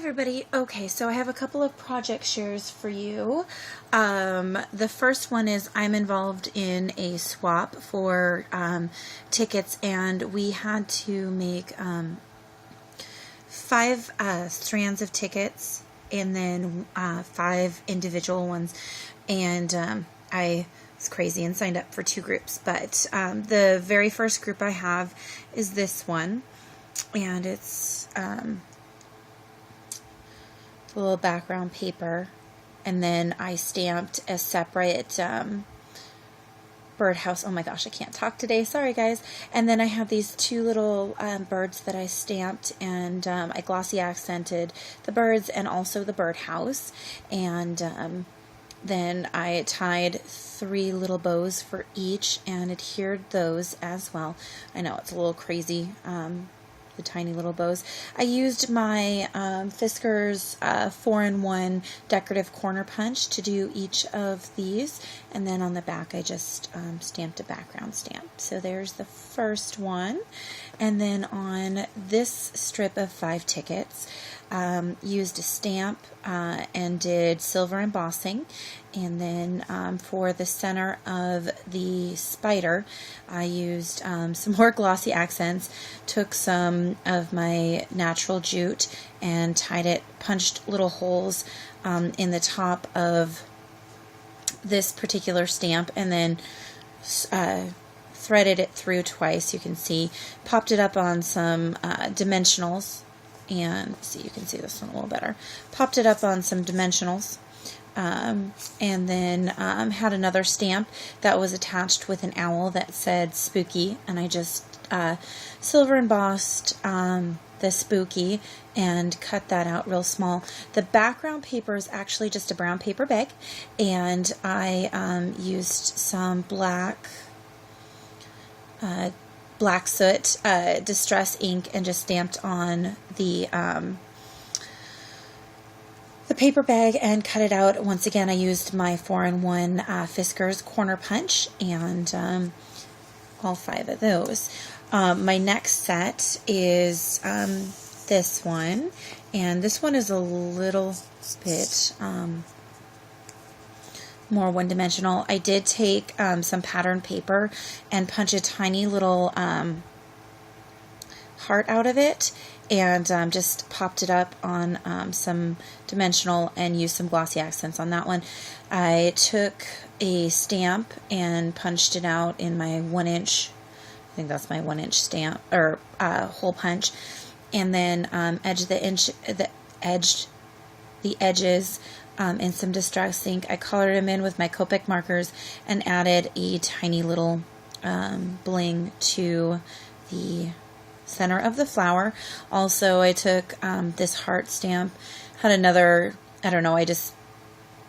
everybody. Okay, so I have a couple of project shares for you. The first one is I'm involved in a swap for tickets, and we had to make 5 strands of tickets and then 5 individual ones. And I was crazy and signed up for 2 groups. But the very first group I have is this one, and it's a little background paper, and then I stamped a separate birdhouse. Oh my gosh, I can't talk today. Sorry, guys. And then I have these 2 little birds that I stamped, and I glossy accented the birds and also the birdhouse. And then I tied 3 little bows for each and adhered those as well. I know it's a little crazy. The tiny little bows. I used my Fiskars 4-in-1 decorative corner punch to do each of these, and then on the back I just stamped a background stamp. So there's the first one. And then on this strip of 5 tickets, used a stamp and did silver embossing. And then for the center of the spider, I used some more glossy accents, took some of my natural jute and tied it, punched little holes in the top of this particular stamp, and then threaded it through twice. You can see, popped it up on some dimensionals, and see, you can see this one a little better. Popped it up on some dimensionals. And then had another stamp that was attached with an owl that said spooky, and I just silver embossed the spooky and cut that out real small. The background paper is actually just a brown paper bag, and I used some black soot distress ink and just stamped on the paper bag and cut it out. Once again, I used my 4-in-1 Fiskars corner punch, and all 5 of those. My next set is this one, and this one is a little bit more one-dimensional. I did take some pattern paper and punch a tiny little heart out of it, and just popped it up on some dimensional and used some glossy accents on that one. I took a stamp and punched it out in my 1-inch, I think that's my 1-inch stamp, or hole punch, and then edged the edges in some distress ink. I colored them in with my Copic markers and added a tiny little bling to the center of the flower. Also, I took this heart stamp, had another, I don't know, I just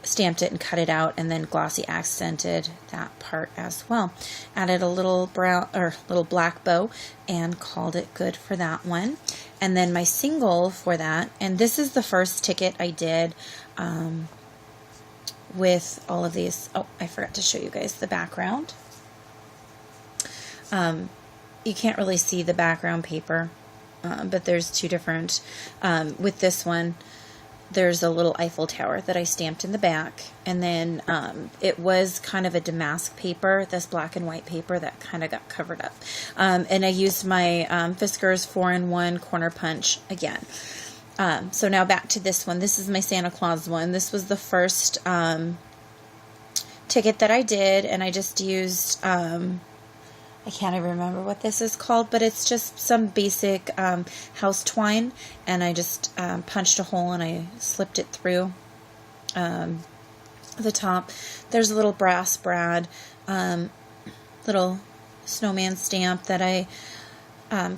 stamped it and cut it out, and then glossy accented that part as well. Added a little brown or little black bow and called it good for that one. And then my single for that, and this is the first ticket I did with all of these. Oh, I forgot to show you guys the background. You can't really see the background paper, but there's 2 different, with this one, there's a little Eiffel Tower that I stamped in the back, and then it was kind of a damask paper, this black and white paper that kind of got covered up, and I used my Fiskars 4-in-1 corner punch again. So now back to this one. This is my Santa Claus one. This was the first ticket that I did, and I just used I can't even remember what this is called, but it's just some basic house twine, and I just punched a hole and I slipped it through the top. There's a little brass brad, little snowman stamp that I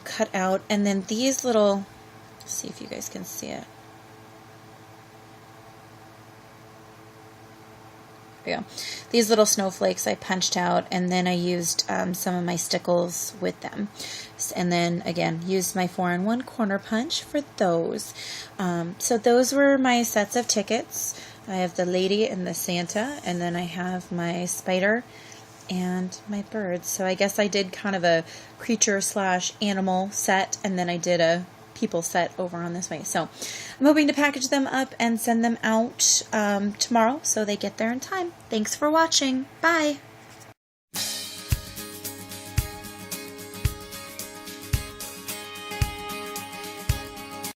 cut out, and then these little, let's see if you guys can see it. Yeah, these little snowflakes I punched out, and then I used some of my stickles with them, and then again used my 4-in-1 corner punch for those. So those were my sets of tickets. I have the lady and the Santa, and then I have my spider and my birds. So I guess I did kind of a creature slash animal set, and then I did a people set over on this way. So I'm hoping to package them up and send them out tomorrow so they get there in time. Thanks for watching. Bye.